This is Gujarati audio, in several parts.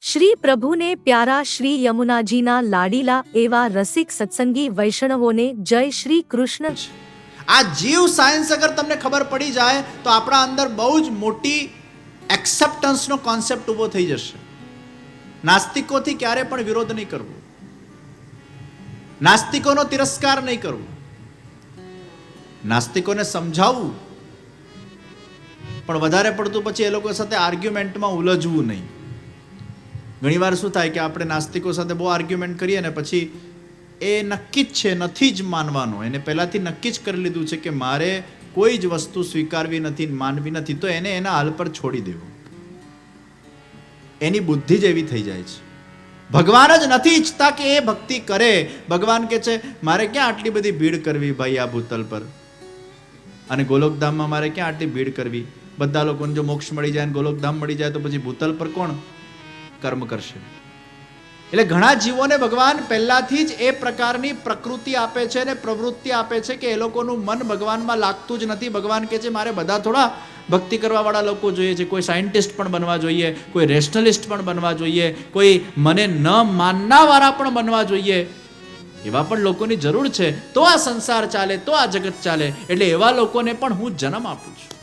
શ્રી પ્રભુને પ્યારા શ્રી યમુનાજીના લાડીલા એવા રસિક સત્સંગી વૈષ્ણવોને જય શ્રી કૃષ્ણ. આ જીવ સાયન્સ અગર તમને ખબર પડી જાય તો આપણા અંદર બહુ જ મોટી એક્સેપ્ટન્સનો કોન્સેપ્ટ ઊભો થઈ જશે. નાસ્તિકોથી ક્યારે પણ વિરોધ નહીં કરવો, નાસ્તિકોનો તિરસ્કાર નહીં કરવો, નાસ્તિકોને સમજાવવું, પણ વધારે પડતું પછી એ લોકો સાથે આર્ગ્યુમેન્ટમાં ઉલઝવું નહીં. ઘણીવાર શું થાય કે આપણે નાસ્તિકો સાથે બહુ આર્ગ્યુમેન્ટ કરીએ ને પછી એ નક્કી જ છે, નથી જ માનવાનો, એને પહેલાથી નક્કી જ કરી લીધું છે કે મારે કોઈ જ વસ્તુ સ્વીકારવી નથી, માનવી નથી, તો એને એના હાલ પર છોડી દેવું. એની બુદ્ધિ જ એવી થઈ જાય છે. ભગવાન જ નથી ઈચ્છતા કે એ ભક્તિ કરે. ભગવાન કે છે મારે ક્યાં આટલી બધી ભીડ કરવી ભાઈ આ ભૂતલ પર, અને ગોલોકધામમાં મારે ક્યાં આટલી ભીડ કરવી. બધા લોકોને જો મોક્ષ મળી જાય, ગોલોકધામ મળી જાય, તો પછી ભૂતલ પર કોણ કર્મ કરશે? એટલે ઘણા જીવોને ભગવાન પહેલાથી જ એ પ્રકારની પ્રકૃતિ આપે છે ને પ્રવૃત્તિ આપે છે કે એ લોકોનું મન ભગવાનમાં લાગતું જ નથી. ભગવાન કહે છે મારે બધા થોડા ભક્તિ કરવા વાળા લોકો જોઈએ છે, કોઈ સાયન્ટિસ્ટ પણ બનવા જોઈએ, કોઈ રેશનલિસ્ટ પણ બનવા જોઈએ, કોઈ મને ન માનના વાળા પણ બનવા જોઈએ. એવા પણ લોકોની જરૂર છે, તો આ સંસાર ચાલે, તો આ જગત ચાલે. એટલે એવા લોકોને પણ હું જન્મ આપું છું.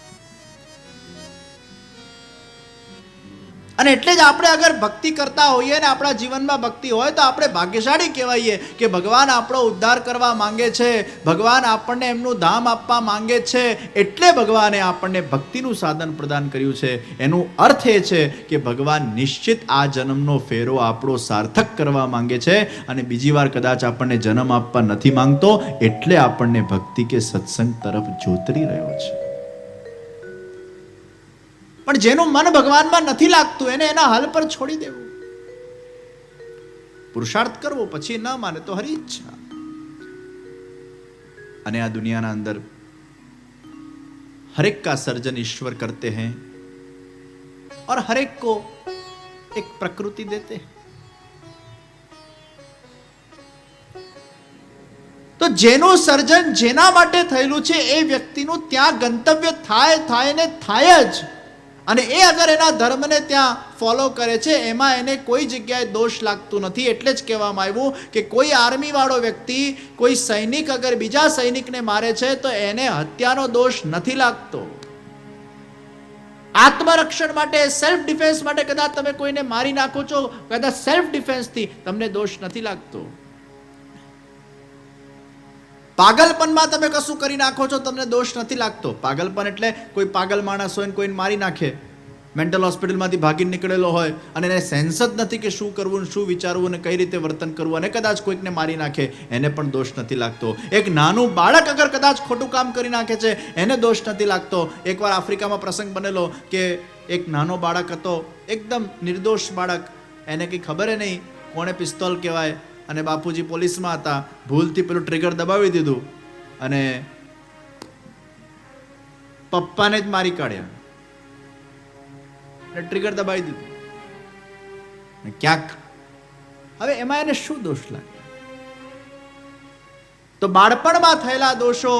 અને એટલે જ આપણે અગર ભક્તિ કરતા હોઈએ ને આપણા જીવનમાં ભક્તિ હોય તો આપણે ભાગ્યશાળી કહેવાઈએ કે ભગવાન આપણો ઉદ્ધાર કરવા માંગે છે, ભગવાન આપણને એમનું ધામ આપવા માંગે છે. એટલે ભગવાને આપણને ભક્તિનું સાધન પ્રદાન કર્યું છે. એનું અર્થ એ છે કે ભગવાન નિશ્ચિત આ જન્મનો ફેરો આપણો સાર્થક કરવા માંગે છે, અને બીજી વાર કદાચ આપણને જન્મ આપવા નથી માંગતો, એટલે આપણને ભક્તિ કે સત્સંગ તરફ જોતરી રહ્યો છે. પણ જેનું મન ભગવાનમાં નથી લાગતું એને એના હાલ પર છોડી દેવું, પુરુષાર્થ કરવો, પછી ન માને તો હરી ઈચ્છા. અને આ દુનિયાના અંદર हर एक का सर्जन ईश्वर करते हैं और हर एक को एक प्रकृति देते हैं. તો જેનું સર્જન જેના માટે થયેલું છે એ વ્યક્તિનું ત્યાં ગંતવ્ય થાય ને થાય જ. અને એ અગર એના ધર્મને ત્યાં ફોલો કરે છે એમાં એને કોઈ જગ્યાએ દોષ લાગતું નથી. એટલે જ કહેવામાં આવ્યું કે કોઈ આર્મી વાળો વ્યક્તિ, કોઈ સૈનિક અગર બીજા સૈનિકને મારે છે તો એને હત્યાનો દોષ નથી લાગતો. આત્મરક્ષણ માટે, સેલ્ફ ડિફેન્સ માટે કદાચ તમે કોઈને મારી નાખો છો, કદાચ સેલ્ફ ડિફેન્સથી તમને દોષ નથી લાગતો. પાગલપનમાં તમે કશું કરી નાખો છો, તમને દોષ નથી લાગતો. પાગલપન એટલે કોઈ પાગલ માણસ હોય ને કોઈને મારી નાખે, મેન્ટલ હોસ્પિટલમાંથી ભાગી નીકળેલો હોય અને એને સેન્સ જ નથી કે શું કરવું ને શું વિચારવું ને કઈ રીતે વર્તન કરવું, અને કદાચ કોઈકને મારી નાખે, એને પણ દોષ નથી લાગતો. એક નાનું બાળક અગર કદાચ ખોટું કામ કરી નાખે છે એને દોષ નથી લાગતો. એકવાર આફ્રિકામાં પ્રસંગ બનેલો કે એક નાનો બાળક હતો, એકદમ નિર્દોષ બાળક, એને કંઈ ખબર નહીં કોણે પિસ્તોલ કહેવાય, અને બાપુજી પોલીસમાં હતા, ભૂલથી પેલું ટ્રિગર દબાવી દીધું અને પપ્પાને જ મારી કાઢ્યા. ટ્રિગર દબાવી દીધું ક્યાંક. હવે એમાં એને શું દોષ લાગે? તો બાળપણમાં થયેલા દોષો,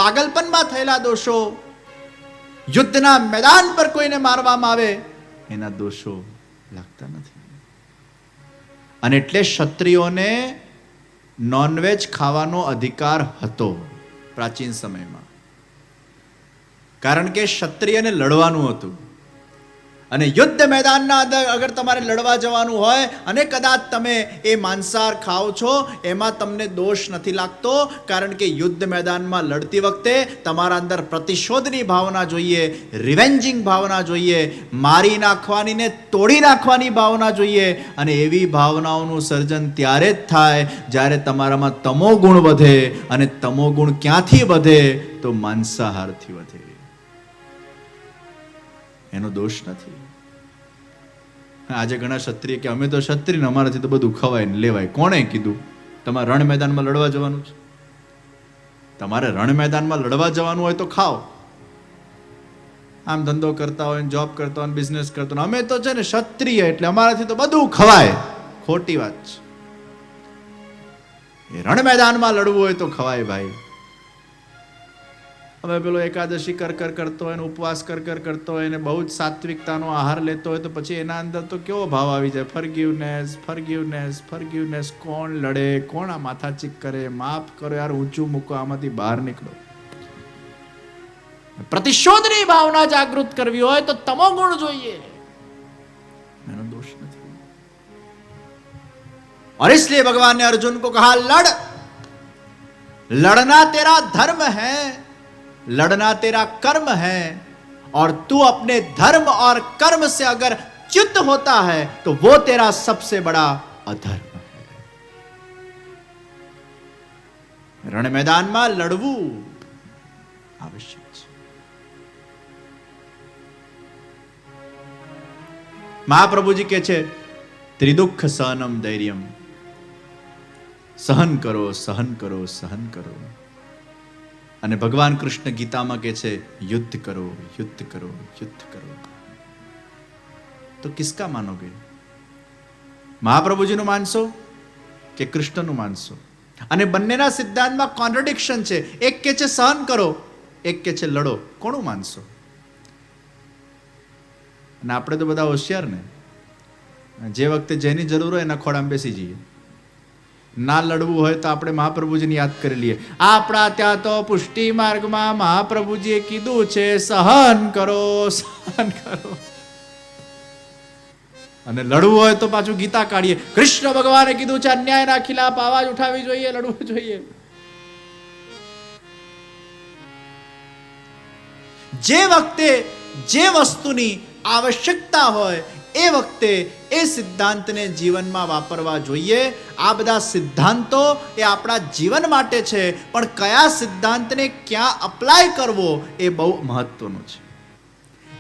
પાગલપણમાં થયેલા દોષો, યુદ્ધના મેદાન પર કોઈને મારવામાં આવે એના દોષો લાગતા નથી. અને એટલે ક્ષત્રિયોને નોનવેજ ખાવાનો અધિકાર હતો પ્રાચીન સમયમાં, કારણ કે ક્ષત્રિયને લડવાનું હતું. અને યુદ્ધ મેદાનના અંદર અગર તમારે લડવા જવાનું હોય અને કદાચ તમે એ માંસાહાર ખાઓ છો, એમાં તમને દોષ નથી લાગતો, કારણ કે યુદ્ધ મેદાનમાં લડતી વખતે તમારા અંદર પ્રતિશોધની ભાવના જોઈએ, રિવેન્જિંગ ભાવના જોઈએ, મારી નાખવાની ને તોડી નાખવાની ભાવના જોઈએ. અને એવી ભાવનાઓનું સર્જન ત્યારે જ થાય જ્યારે તમારામાં તમો ગુણ વધે. અને તમો ગુણ ક્યાંથી વધે? તો માંસાહારથી વધે. એનો દોષ નથી. આજે ઘણા ક્ષત્રિય કે અમે તો ક્ષત્રિય, અમારાથી તો બધું ખવાય ને લેવાય. કોણે કીધું તમારે રણ મેદાનમાં લડવા જવાનું છે? તમારે રણ મેદાનમાં લડવા જવાનું હોય તો ખાઓ. આમ ધંધો કરતા હોય, જોબ કરતા હોય, બિઝનેસ કરતા હોય, અમે તો છે ને ક્ષત્રિય એટલે અમારાથી તો બધું ખવાય. ખોટી વાત છે. રણ મેદાનમાં લડવું હોય તો ખવાય ભાઈ. હવે પેલો એકાદશી કર કરતો હોય, ઉપવાસ કર કરતો હોય ને બહુ જ સાત્વિકતાનો આહાર લેતો હોય તો પછી એના અંદર તો કેવો ભાવ આવી જાય, ફરગિવનેસ ફરગિવનેસ ફરગિવનેસ. કોણ લડે, કોણ આ માથાચીક કરે, માફ કરો યાર, ઊંચું મૂકો, આમાંથી બહાર નીકળો. પ્રતિશોધની ભાવના જાગૃત કરવી હોય તો તમો ગુણ જોઈએ, એનો दोष नहीं. और इसलिए भगवान ने अर्जुन को कहा लड़, लड़ना तेरा धर्म है, लड़ना तेरा कर्म है, और तू अपने धर्म और कर्म से अगर च्युत होता है तो वो तेरा सबसे बड़ा अधर्म है. रण मैदान में लड़વું आवश्यक છે. महाप्रभुजी કહે છે ત્રિદુઃખ સહનમ ધૈર્યમ, સહન કરો સહન કરો સહન કરો. અને ભગવાન કૃષ્ણ ગીતામાં કહે છે યુદ્ધ કરો યુદ્ધ કરો યુદ્ધ કરો. તો કિસકા માનોગે? મહાપ્રભુજીનું માનશો કે કૃષ્ણનું માનશો? અને બંનેના સિદ્ધાંતમાં કોન્ટ્રાડિક્શન છે. એક કહે છે સહન કરો, એક કહે છે લડો. કોનું માનશો? અને આપણે તો બધા હોશિયાર ને, જે વખતે જેની જરૂર હોય એના ખોળામાં બેસી જઈએ. ના લડવું હોય તો આપણે મહાપ્રભુજીને યાદ કરી લઈએ. આપણા ત્યાં તો પુષ્ટિ માર્ગમાં મહાપ્રભુજીએ કીધું છે સહન કરો સહન કરો. અને લડવું હોય તો પાછું ગીતા કાઢીએ. કૃષ્ણ ભગવાને કીધું છે અન્યાયના ખિલાફ આવાજ ઉઠાવવી જોઈએ, લડવું જોઈએ. જે વખતે જે વસ્તુની આવશ્યકતા હોય એ વખતે એ સિદ્ધાંતને જીવનમાં વાપરવા જોઈએ. આ બધા સિદ્ધાંતો એ આપણા જીવન માટે છે, પણ કયા સિદ્ધાંતને ક્યાં અપ્લાય કરવો એ બહુ મહત્વનું છે.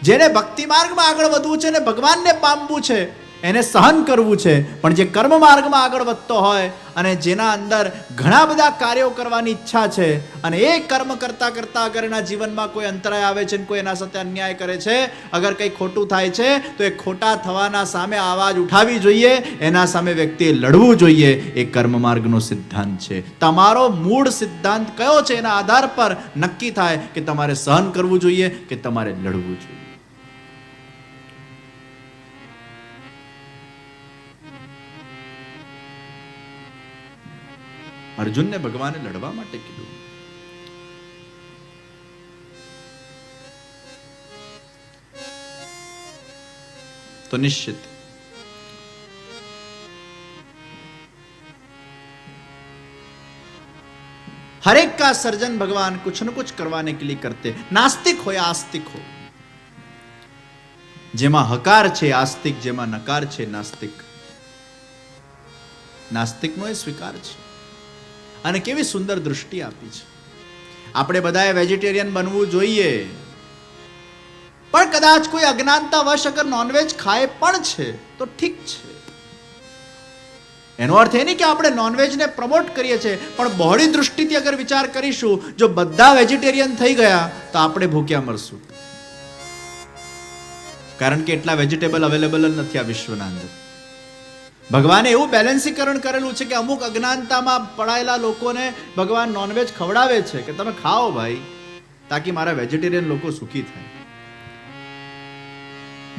જેને ભક્તિ માર્ગમાં આગળ વધવું છે ને ભગવાનને પામવું છે એને સહન કરવું છે, પણ જે કર્મ માર્ગમાં આગળ વધતો હોય અને જેના અંદર ઘણા બધા કાર્યો કરવાની ઈચ્છા છે અને એ કર્મ કરતા કરતા અગર એના જીવનમાં કોઈ અંતરાય આવે છે, કોઈ એના સાથે અન્યાય કરે છે, અગર કંઈ ખોટું થાય છે તો એ ખોટા થવાના સામે આવાજ ઉઠાવી જોઈએ, એના સામે વ્યક્તિએ લડવું જોઈએ. એ કર્મ માર્ગનો સિદ્ધાંત છે. તમારો મૂળ સિદ્ધાંત કયો છે એના આધાર પર નક્કી થાય કે તમારે સહન કરવું જોઈએ કે તમારે લડવું જોઈએ. અર્જુનને ભગવાને લડવા માટે કીધું. तो निश्चित हर एक का सर्जन भगवान कुछ न कुछ करवाने के लिए करते. नास्तिक हो या आस्तिक हो, જેમાં હકાર છે આસ્તિક, જેમાં નકાર છે નાસ્તિક. નાસ્તિકનો એ સ્વીકાર છે. અને કેવી સુંદર દૃષ્ટિ આપી છે. આપણે બધાએ વેજીટેરિયન બનવું જોઈએ, પણ કદાચ કોઈ અજ્ઞાનતાવશ અગર નોનવેજ ખાય પણ છે તો ઠીક છે. એનો અર્થ એ નહીં કે આપણે નોનવેજને પ્રમોટ કરીએ છીએ, પણ બહોળી દૃષ્ટિથી અગર વિચાર કરીશું, જો બધા વેજીટેરિયન થઈ ગયા તો આપણે ભૂખ્યા મરશું. કારણ કે એટલા વેજીટેબલ અવેલેબલ જ નથી આ વિશ્વના અંદર. ભગવાને એવું બેલેન્સીકરણ કરેલું છે કે અમુક અજ્ઞાનતામાં પડાયેલા લોકોને ભગવાન નોનવેજ ખવડાવે છે કે તમે ખાઓ ભાઈ, તાકી મારા વેજીટેરિયન લોકો સુખી થાય.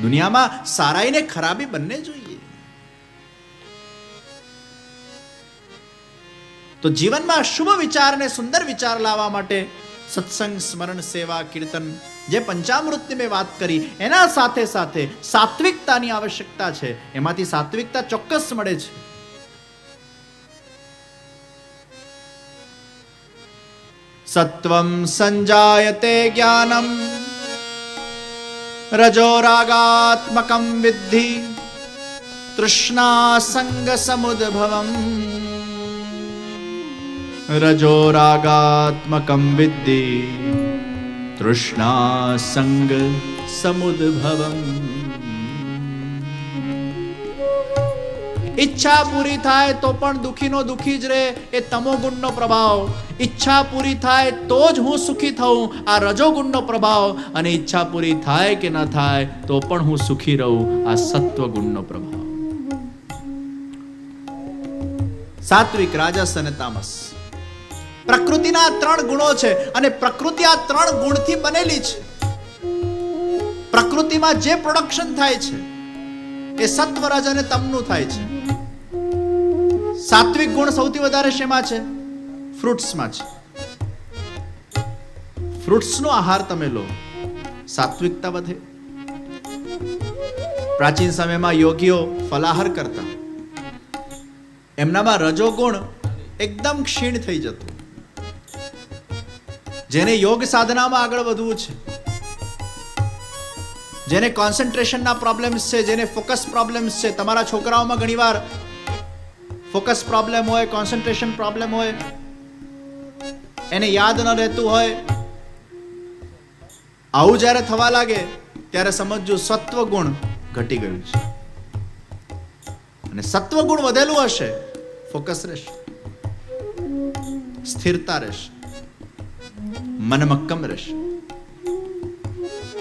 દુનિયામાં સારાઈ ને ખરાબી બંને જોઈએ. તો જીવનમાં શુભ વિચાર ને સુંદર વિચાર લાવવા માટે સત્સંગ, સ્મરણ, સેવા, કીર્તન, જે પંચામૃતની મેં વાત કરી એના સાથે સાથે સાત્વિકતાની આવશ્યકતા છે. એમાંથી સાત્વિકતા ચોક્કસ મળે છે. સત્વમ સંજાયતે જ્ઞાનમ રજો રાગાત્મકમ વિદ્ધિ તૃષ્ણા સંગ સમુદ્ભવમ. રજો રાગાત્મકમ વિદ્ધિ તૃષ્ણા સંગ સમુદ્ભવમ. ઈચ્છા પૂરી થાય તો પણ દુખીનો દુખી જ રહે, એ તમોગુણનો પ્રભાવ. ઈચ્છા પૂરી થાય તો જ હું સુખી થઉં, આ રજોગુણનો પ્રભાવ. અને ઈચ્છા પૂરી થાય કે ન થાય તો પણ હું સુખી રહું, આ સત્વગુણનો પ્રભાવ. સાત્વિક, રાજસ અને તામસ પ્રકૃતિના 3 ગુણો છે અને પ્રકૃતિ આ 3 ગુણથી બનેલી છે. પ્રકૃતિમાં જે પ્રોડક્શન થાય છે એ સત્વ, રજ અને તમનું થાય છે. સાત્વિક ગુણ સૌથી વધારે શેમાં છે? ફ્રૂટ્સમાં છે. ફ્રૂટ્સનો આહાર તમે લો, સાત્વિકતા વધે. પ્રાચીન સમયમાં યોગીઓ ફલાહાર કરતા, એમનામાં રજોગુણ એકદમ ક્ષીણ થઈ જતું. જેને યોગ સાધનામાં આગળ વધવું છે, જેને કોન્સન્ટ્રેશનના પ્રોબ્લેમ્સ છે, જેને ફોકસ પ્રોબ્લેમ્સ છે, તમારા છોકરાઓમાં ઘણીવાર ફોકસ પ્રોબ્લેમ હોય, કોન્સન્ટ્રેશન પ્રોબ્લેમ હોય, એને યાદ ન રહેતું હોય, આવું જ્યારે થવા લાગે ત્યારે સમજજો સત્વ ગુણ ઘટી ગયું છે. અને સત્વ ગુણ વધેલું હશે, ફોકસ રહેશે, સ્થિરતા રહેશે, મન મક્કમ રહેશે.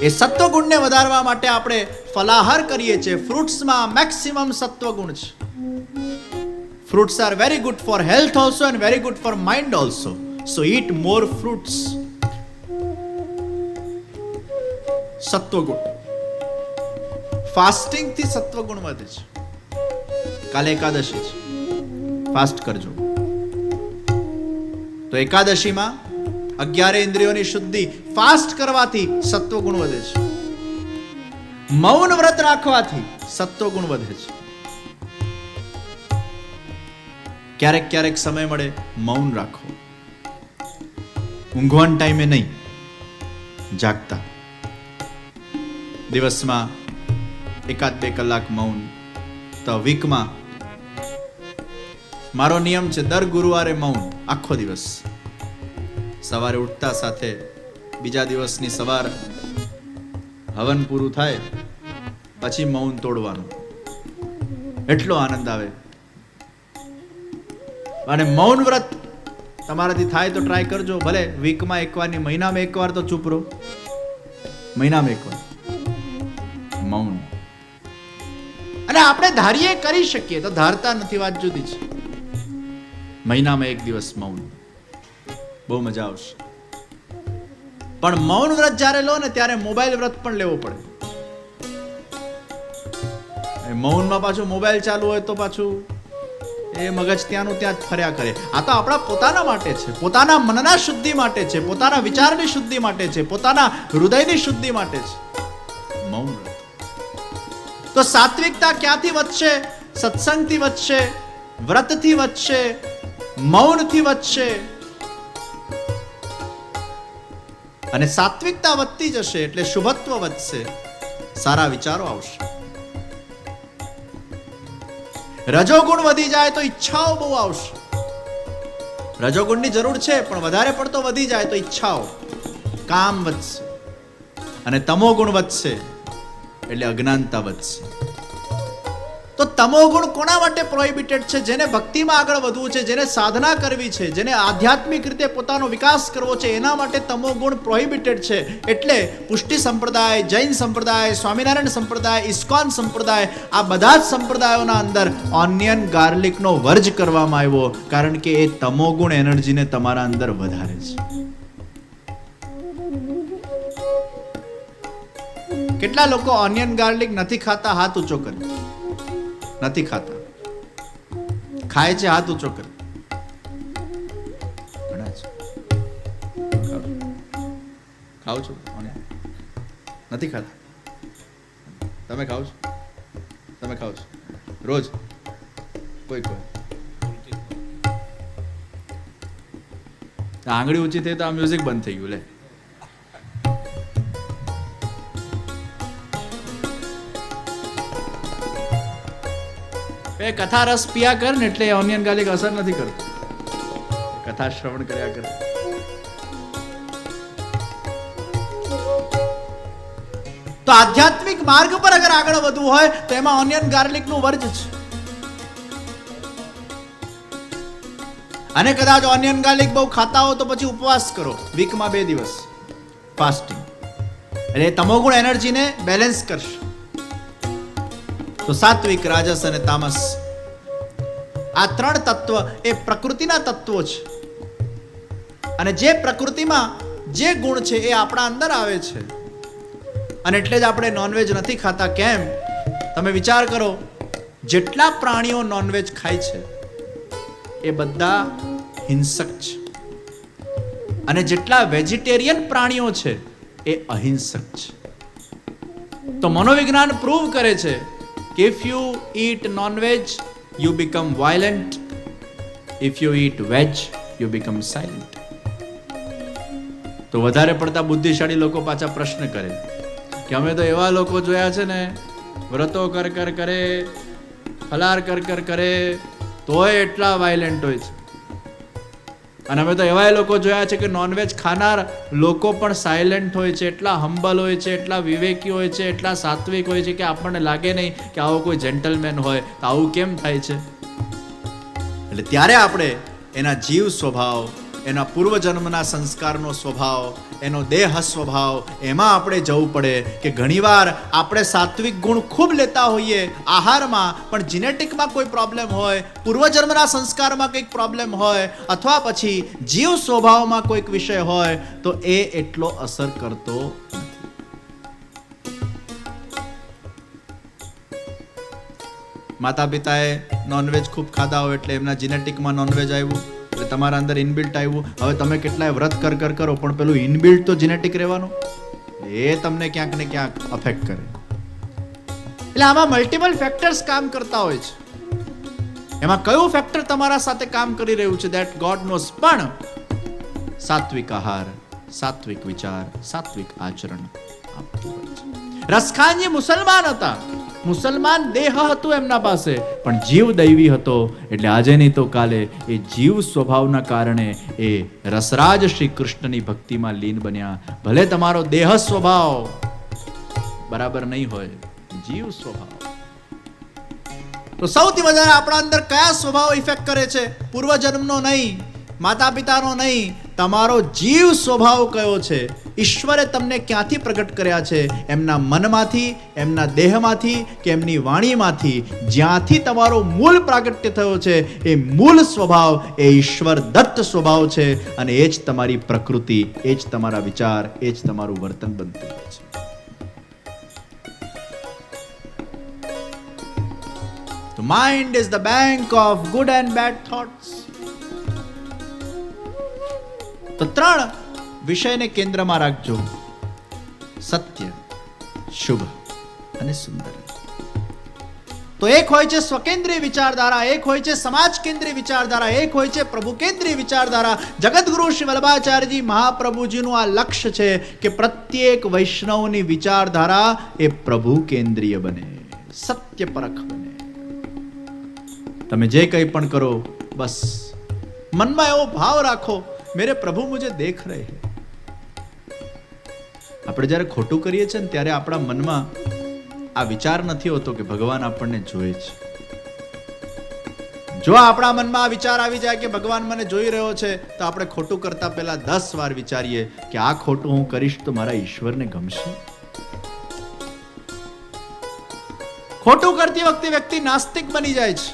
એ સત્વ ગુણને વધારવા માટે આપણે ફલાહાર કરીએ છીએ. ફ્રૂટ્સમાં મેક્સિમમ સત્વ ગુણ છે. Fruits are very good for health also and very good for mind also. So eat more fruits. સત્વગુણ. ફાસ્ટિંગ થી સત્વગુણ વધે છે. કાલે એકાદશી છે, ફાસ્ટ કરજો. તો એકાદશીમાં 11 ઇન્દ્રિયોની શુદ્ધિ ફાસ્ટ કરવાથી સત્વગુણ વધે છે. મૌન વ્રત રાખવાથી સત્વગુણ વધે છે. ક્યારેક ક્યારેક સમય મળે મૌન રાખો. ઊંઘવાના ટાઈમે નહીં, જાગતા દિવસમાં 1-2 કલાક મૌન. તો વીકમાં મારો નિયમ છે દર ગુરુવારે મૌન આખો દિવસ. સવારે ઉઠતા સાથે બીજા દિવસની સવાર હવન પૂરું થાય પછી મૌન તોડવાનું. એટલો આનંદ આવે. અને મૌન વ્રત તમારાથી થાય તો ટ્રાય કરજો. ભલે વીકમાં એકવાર ની, મહિનામાં એકવાર તો ચૂપ રહો. મહિનામાં એકવાર મૌન. અને આપણે ધારીએ કરી શકીએ તો ધારતા નથી, વાત જુદી છે. મહિનામાં 1 દિવસ મૌન, બહુ મજા આવશે. પણ મૌન વ્રત જ્યારે લો ને ત્યારે મોબાઈલ વ્રત પણ લેવો પડે. મૌનમાં પાછું મોબાઈલ ચાલુ હોય તો પાછું એ મગજ ત્યાંનું ત્યાં જ ફર્યા કરે. આ તો આપણા પોતાના માટે છે, પોતાના મનના શુદ્ધિ માટે છે, પોતાના વિચારની શુદ્ધિ માટે છે, પોતાના હૃદયની શુદ્ધિ માટે છે મૌન વ્રત. તો સાત્વિકતા ક્યાંથી વધશે? સત્સંગથી વધશે, વ્રતથી વધશે, મૌનથી વધશે. અને સાત્વિકતા વધતી જશે એટલે શુભત્વ વધશે, સારા વિચારો આવશે. રજોગુણ વધી જાય તો ઈચ્છાઓ બહુ આવશે. રજોગુણની જરૂર છે પણ વધારે પડતો વધી જાય તો ઈચ્છાઓ, કામ વધશે. અને તમોગુણ વધશે એટલે અજ્ઞાનતા વધશે. તો તમોગુણ કોના માટે પ્રોહિબિટેડ છે? જેને ભક્તિમાં આગળ વધવું છે, જેને સાધના કરવી છે, જેને આધ્યાત્મિક રીતે પોતાનો વિકાસ કરવો છે, એના માટે તમોગુણ પ્રોહિબિટેડ છે. એટલે પુષ્ટિ સંપ્રદાય, જૈન સંપ્રદાય, સ્વામિનારાયણ સંપ્રદાય, ઇસ્કોન સંપ્રદાય, આ બધા જ સંપ્રદાયોના અંદર ઓનિયન ગાર્લિકનો વર્જ કરવામાં આવ્યો, કારણ કે એ તમોગુણ એનર્જીને તમારા અંદર વધારે છે. કેટલા લોકો ઓનિયન ગાર્લિક નથી ખાતા? હાથ ઊંચો કરે. નથી ખાતા. ખાય છે? હાથ ઊંચો કરે. ખાવ છો? નથી ખાતા? તમે ખાવ છો? તમે ખાવ છો રોજ? કોઈ આંગળી ઊંચી થઈ તો આ મ્યુઝિક બંધ થઈ ગયું. લે કથા રસ પિયા કર ને એટલે ઓનિયન ગાર્લિક અસર નથી કરતું. કથા શ્રવણ કર્યા કરે. તો આધ્યાત્મિક માર્ગ પર અગર આગળ વધવું હોય તો એમાં ઓનિયન ગાર્લિક નું વર્જ છે. અને કદાચ ઓનિયન ગાર્લિક બહુ ખાતા હો તો પછી ઉપવાસ કરો, વીકમાં 2 દિવસ ફાસ્ટિંગ. એટલે તમોગુણ એનર્જીને બેલેન્સ કરશે. તો સાત્વિક, રાજસ અને તામસ, આ 3 તત્વ એ પ્રકૃતિના તત્વો છે. અને જે પ્રકૃતિમાં જે ગુણ છે એ આપણા અંદર આવે છે. અને એટલે જ આપણે નોનવેજ નથી ખાતા. કેમ? તમે વિચાર કરો, જેટલા પ્રાણીઓ નોનવેજ ખાય છે એ બધા હિંસક છે, અને જેટલા વેજીટેરિયન પ્રાણીઓ છે એ અહિંસક છે. તો મનોવિજ્ઞાન પ્રૂવ કરે છે કે if you eat non veg you become violent, if you eat veg you become silent. તો વધારે પડતા બુદ્ધિશાળી લોકો પાછા પ્રશ્ન કરે કે અમે તો એવા લોકો જોયા છે ને, વ્રતો કર કરે, ફલાર કર કરે, તોય એટલા વાયલન્ટ હોય છે. અને અમે તો એવા લોકો જોયા છે કે નોનવેજ ખાનાર લોકો પણ સાયલન્ટ હોય છે, એટલા હમ્બલ હોય છે, એટલા વિવેકી હોય છે, એટલા સાત્વિક હોય છે કે આપણને લાગે નહીં કે આવો કોઈ જેન્ટલમેન હોય. તો આવું કેમ થાય છે? એટલે ત્યારે આપણે એના જીવ સ્વભાવ, એના પૂર્વજન્મના સંસ્કારનો સ્વભાવ, એનો દેહ સ્વભાવ, એમાં આપણે જવું પડે કે ઘણીવાર આપણે સાત્વિક ગુણ ખૂબ લેતા હોઈએ આહારમાં, પણ જીનેટિકમાં કોઈ પ્રોબ્લેમ હોય, પૂર્વજન્મના સંસ્કારમાં કંઈક પ્રોબ્લેમ હોય, અથવા પછી જીવ સ્વભાવમાં કોઈક વિષય હોય, તો એ એટલો અસર કરતો નથી. માતા પિતાએ નોનવેજ ખૂબ ખાધા હોય એટલે એમના જીનેટિકમાં નોનવેજ આવ્યું, એટલે તમારા અંદર ઇનબિલ્ટ આવ્યું. હવે તમે કેટલાય વ્રત કરો પણ પેલું ઇનબિલ્ટ તો જીનેટિક રહેવાનું, એ તમને ક્યાંક ને ક્યાંક અફેક્ટ કરે. એટલે આમાં મલ્ટિપલ ફેક્ટર્સ કામ કરતા હોય છે. એમાં કયું ફેક્ટર તમારા સાથે કામ કરી રહ્યું છે ધેટ ગોડ નોઝ. પણ સાત્વિક આહાર, સાત્વિક વિચાર, સાત્વિક આચરણ આપતું હોય છે. રસખાનજી મુસલમાન હતા, મુસલમાન દેહ હતું એમના પાસે, પણ જીવ દૈવી હતો. એટલે આજે નહીં તો કાલે એ જીવ સ્વભાવના કારણે એ રસરાજ શ્રી કૃષ્ણની ભક્તિમાં લીન બન્યા. ભલે તમારો દેહ સ્વભાવ બરાબર નહીં હોય, જીવ સ્વભાવ. તો સૌથી વધારે આપણા અંદર કયા સ્વભાવ ઇફેક્ટ કરે છે? પૂર્વજન્મનો નહીં, માતા પિતાનો નહીં, તમારો જીવ સ્વભાવ કયો છે? ઈશ્વરે તમને ક્યાંથી પ્રગટ કર્યા છે? એમના મનમાંથી, એમના દેહમાંથી કે એમની વાણીમાંથી? જ્યાંથી તમારો મૂળ પ્રાગટ્ય થયો છે એ મૂળ સ્વભાવ એ ઈશ્વર દત્ત સ્વભાવ છે, અને એ જ તમારી પ્રકૃતિ, એ જ તમારા વિચાર, એ જ તમારું વર્તન બનતું હોય છે. તો mind is the bank of good and bad thoughts. તો 3 વિષયને કેન્દ્રમાં રાખજો: સત્ય, શુભ અને સુંદર. તો એક હોય છે સ્વકેન્દ્રીય વિચારધારા, એક હોય છે સમાજ કેન્દ્રીય વિચારધારા, એક હોય છે પ્રભુ કેન્દ્રીય વિચારધારા. જગતગુરુ શ્રી વલ્લભાચાર્યજી મહાપ્રભુજીનું આ લક્ષ્ય છે કે પ્રત્યેક વૈષ્ણવની વિચારધારા એ પ્રભુ કેન્દ્રીય બને, સત્ય પરખ બને. તમે જે કંઈ પણ કરો, બસ મનમાં એવો ભાવ રાખો, મેરે પ્રભુ મુझे દેખ રહે હૈ. આપણે જ્યારે ખોટું કરીએ છીએ ને ત્યારે આપણા મનમાં આ વિચાર નથી હોતો કે ભગવાન આપણને જોવે છે. જો આપણા મનમાં આ વિચાર આવી જાય કે ભગવાન મને જોઈ રહ્યો છે, તો આપણે ખોટું કરતા પહેલા 10 વાર વિચારીએ કે આ ખોટું હું કરીશ તો મારા ઈશ્વરને ગમશે. ખોટું કરતી વખતે વ્યક્તિ નાસ્તિક બની જાય છે.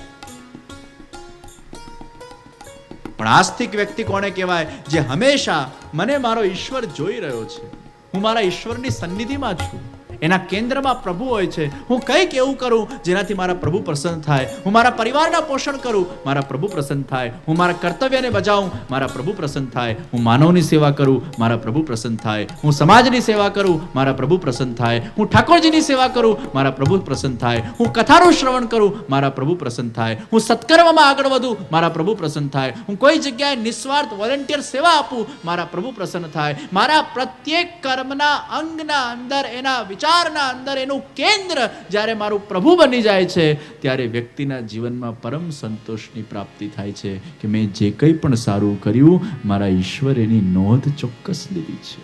પણ આસ્તિક વ્યક્તિ કોને કહેવાય? જે હંમેશા મને મારો ઈશ્વર જોઈ રહ્યો છે, હું મારા ઈશ્વરની સન્નિધિમાં છું, એના કેન્દ્રમાં પ્રભુ હોય છે. હું કંઈક એવું કરું જેનાથી મારા પ્રભુ પ્રસન્ન થાય. હું મારા પરિવારના પોષણ કરું, મારા પ્રભુ પ્રસન્ન થાય. હું મારા કર્તવ્યને બજાવું, મારા પ્રભુ પ્રસન્ન થાય. હું માનવની સેવા કરું, મારા પ્રભુ પ્રસન્ન થાય. હું સમાજની સેવા કરું, મારા પ્રભુ પ્રસન્ન થાય. હું ઠાકોરજીની સેવા કરું, મારા પ્રભુ પ્રસન્ન થાય. હું કથાનું શ્રવણ કરું, મારા પ્રભુ પ્રસન્ન થાય. હું સત્કર્મમાં આગળ વધું, મારા પ્રભુ પ્રસન્ન થાય. હું કોઈ જગ્યાએ નિસ્વાર્થ વોલેન્ટિયર સેવા આપું, મારા પ્રભુ પ્રસન્ન થાય. મારા પ્રત્યેક કર્મના અંગના અંદર, એના વિચારના અંદર એનું કેન્દ્ર જ્યારે મારું પ્રભુ બની જાય છે, ત્યારે વ્યક્તિના જીવનમાં પરમ સંતોષની પ્રાપ્તિ થાય છે કે મેં જે કંઈ પણ સારું કર્યું, મારા ઈશ્વર એની નોંધ ચોક્કસ લીધી છે.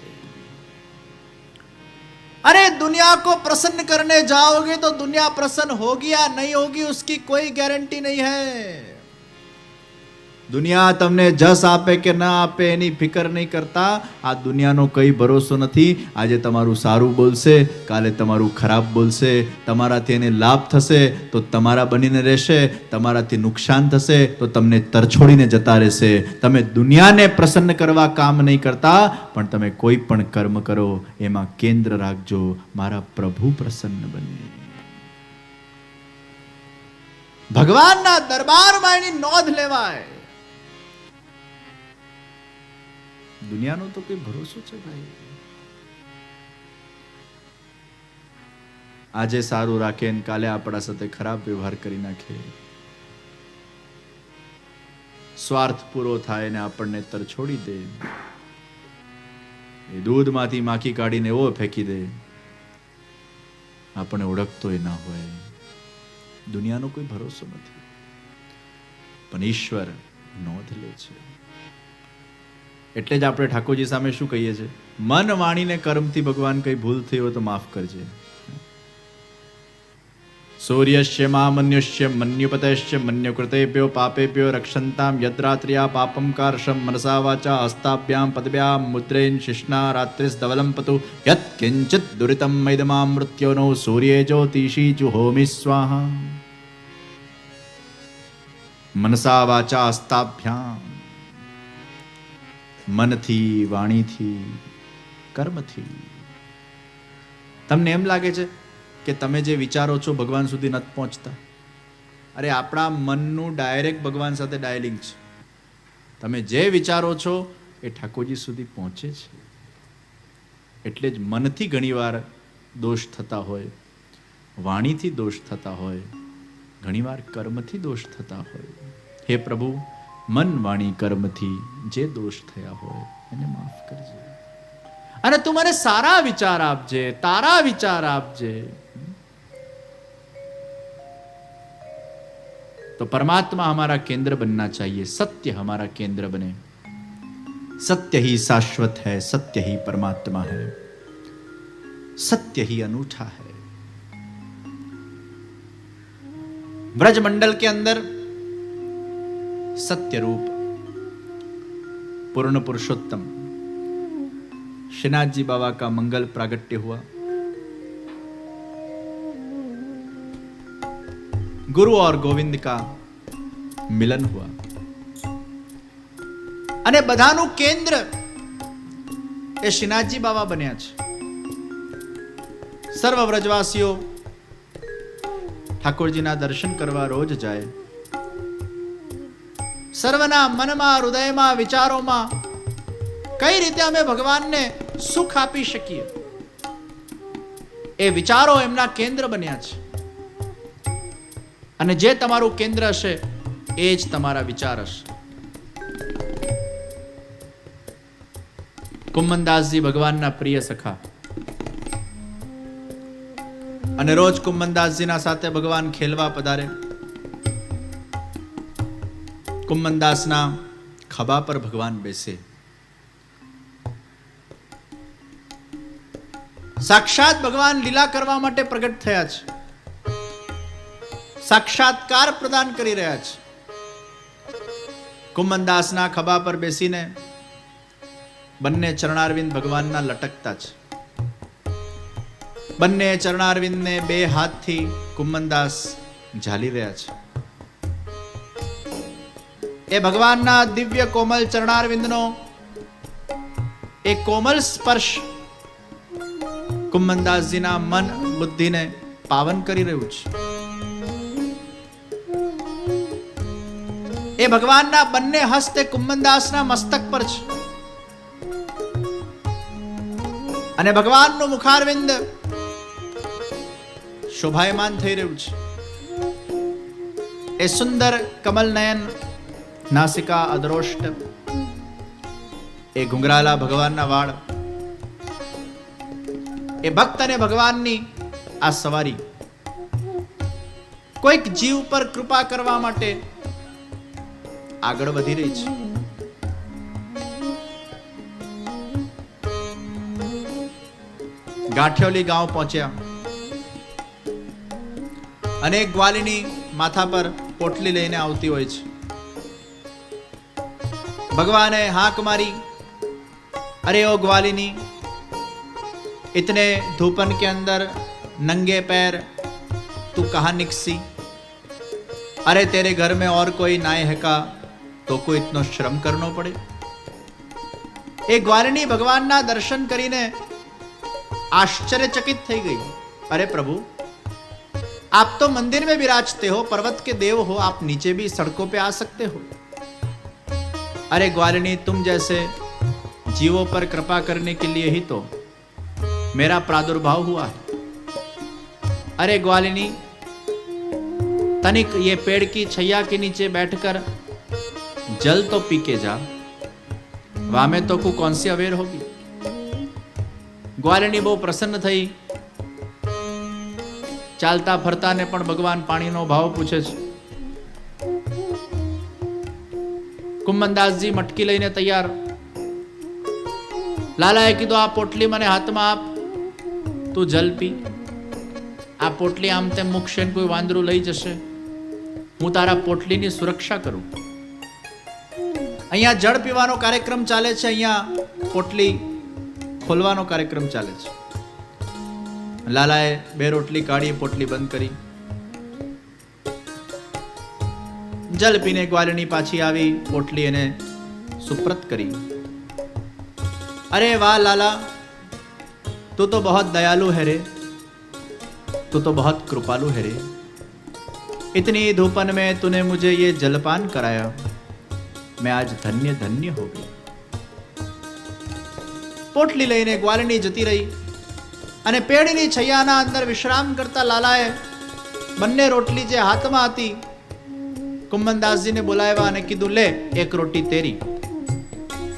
अरे दुनिया को प्रसन्न करने जाओगे तो दुनिया प्रसन्न होगी या नहीं होगी उसकी कोई गारंटी नहीं है. દુનિયા તમને જસ આપે કે ના આપે એની ફિકર નહીં કરતા. આ દુનિયાનો કઈ ભરોસો નથી. આજે તમારું સારું બોલશે, કાલે તમારું ખરાબ બોલશે. તમારાથી એને લાભ થશે તો તમારા બનીને રહેશે, તમારાથી નુકસાન થશે તો તમને તરછોડીને જતા રહેશે. તમે દુનિયાને પ્રસન્ન કરવા કામ નહીં કરતા, પણ તમે કોઈ પણ કર્મ કરો એમાં કેન્દ્ર રાખજો, મારા પ્રભુ પ્રસન્ન બને. ભગવાનના દરબારમાં એની નોંધ લેવાય. દુનિયાનો તો કઈ ભરોસો છે ભાઈ. આજે સારું રાખે ને કાલે આપણા સાથે ખરાબ વ્યવહાર કરી નાખે. સ્વાર્થ પૂરો થાય ને આપણને તરછોડી દે. એ દૂધમાંથી માખી કાઢીને એવો ફેંકી દે, આપણને ઓળખતોય ના હોય. દુનિયાનો કોઈ ભરોસો નથી, પણ ઈશ્વર નોંધ લે છે. એટલે જ આપણે ઠાકોરજી સામે શું કહીએ છીએ? મન વાણીને કર્મથી ભગવાન કઈ ભૂલ થઈ હોય તો માફ કરજે. સૂર્યસ્ય મામન્યુષ્ય મન્યુપતયશ્ચ મન્યુકૃતેભ્યો પાપેભ્યો રક્ષંતામ યદ્રાત્ર્યા પાપમ કાર્ષમ મનસા વાચા હસ્તાભ્યામ પદભ્યામ મુદ્રેન શિષ્ણા રાત્રિસ ધવલમ પતુ યત કિંચિત દુરિતમ મૈદમામ મૃત્યોનો સૂર્યે જ્યોતિષી જુહોમિ સ્વાહા. મનસા વાચા હસ્તાભ્યામ, મનથી, વાણીથી, કર્મથી. તમને એમ લાગે છે કે તમે જે વિચારો છો ભગવાન સુધી નથી પહોંચતા? અરે આપણા મનનું ડાયરેક્ટ ભગવાન સાથે ડાયલિંગ છે. તમે જે વિચારો છો એ ઠાકોરજી સુધી પહોંચે છે. એટલે જ મનથી ઘણીવાર દોષ થતા હોય, વાણીથી દોષ થતા હોય, ઘણીવાર કર્મથી દોષ થતા હોય. હે પ્રભુ, મન વાણી કર્મથી જે દોષ થયા હોય એને માફ કરજે, અને તું મને સારા વિચાર આપજે, તારા વિચાર આપજે. तो परमात्मा हमारा केंद्र बनना चाहिए, सत्य हमारा केंद्र बने. सत्य ही शाश्वत है, सत्य ही परमात्मा है, सत्य ही अनूठा है. ब्रज मंडल के अंदर सत्य रूप पूर्ण पुरुषोत्तम श्रीनाथ जी बाबा का मंगल प्रागट्य हुआ. गुरु और गोविंद का मिलन हुआ, અને બધાનું કેન્દ્ર એ શ્રીનાથજી બાબા બન્યા છે. સર્વ વ્રજવાસીઓ ઠાકોરજીના દર્શન કરવા રોજ જાય. સર્વના મનમાં, હૃદયમાં, વિચારોમાં કઈ રીતે અમે ભગવાનને સુખ આપી શકીએ એ વિચારો એમના કેન્દ્ર બન્યા છે. અને જે તમારું કેન્દ્ર હશે એ જ તમારા વિચાર હશે. કુમ્મનદાસજી ભગવાનના પ્રિય સખા, અને રોજ કુમ્મનદાસજીના સાથે ભગવાન ખેલવા પધારે. કુમ્મનદાસના ખભા પર ભગવાન બેસે. સાક્ષાત ભગવાન લીલા કરવા માટે પ્રગટ થયા છે, સાક્ષાત્કાર પ્રદાન કરી રહ્યા છે. કુમ્મનદાસના ખભા પર બેસીને બંને ચરણારવિંદ ભગવાનના લટકતા છે. બંને ચરણારવિંદને બે હાથથી કુમ્મનદાસ ઝાલી રહ્યા છે. એ ભગવાનના દિવ્ય કોમલ ચરણારવિંદનો એ કોમલ સ્પર્શ કુમ્મનદાસજીના મન બુદ્ધિને પાવન કરી રહ્યું છે. એ ભગવાનના બંને હસ્ત કુમ્મનદાસના મસ્તક પર છે, અને ભગવાનનું મુખારવિંદ શોભાયમાન થઈ રહ્યું છે. એ સુંદર કમલ નયન, નાસિકા અદ્રોષ્ટ, એ ઘુંઘરાલા ભગવાનના વાળ, એ ભક્ત અને ભગવાનની આ સવારી કોઈક જીવ પર કૃપા કરવા માટે આગળ વધી રહી છે. ગાંઠિયોલી ગાંવ પહોંચ્યા. અનેક ગ્વાલીની માથા પર પોટલી લઈને આવતી હોય છે. भगवान ने हाक मारी, अरे ओ ग्वालिनी, इतने धूपन के अंदर नंगे पैर तू कहाँ निकसी? अरे तेरे घर में और कोई नाय है का तो कोई इतनो श्रम करनो पड़े? एक ग्वालिनी भगवान ना दर्शन करीने आश्चर्यचकित થઈ ગઈ. अरे प्रभु, आप तो मंदिर में विराजते हो, पर्वत के देव हो, आप नीचे भी सड़कों पे आ सकते हो. अरे ग्वालिनी, तुम जैसे जीवों पर कृपा करने के लिए ही तो मेरा प्रादुर्भाव हुआ है. अरे ग्वालिनी, तनिक ये पेड़ की छैया के नीचे बैठकर जल तो पी के जा, वहां में तो कौन सी अवेर होगी. ग्वालिनी बहु प्रसन्न थई. चालता फरता ने पण भगवान पानी नो भाव पूछे छे. कुंभनदास जी मटकी लईने तैयार. लालाए कीधुं, आ पोटली मने हाथमां आप, तू जल पी. आ पोटली आम तेम मूकशे ने कोई वांदरू लई जशे, हूँ तारा पोटलीनी सुरक्षा करूं. अहींया जल पीवानो कार्यक्रम चाले छे, अहींया पोटली खोलवानो कार्यक्रम चाले छे. लालाए बे रोटली काढ़ी, पोटली बंद करी. जल पीने ग्वालिनी पाछी आवी, पोटली एने सुप्रत करी. अरे वाह लाला, तू तो बहुत दयालु है रे, तू तो बहुत कृपालु है रे. इतनी धूपन में तूने मुझे ये जलपान कराया, मैं आज धन्य धन्य हो गई. पोटली लईने ग्वालिनी जती रही અને પેડીની છૈયાના અંદર વિશ્રામ કરતા લાલાએ બંને રોટલી જે હાથમાં હતી કુંભનદાસજીને બોલાવ્યા અને કીધું, લે, એક રોટી તેરી,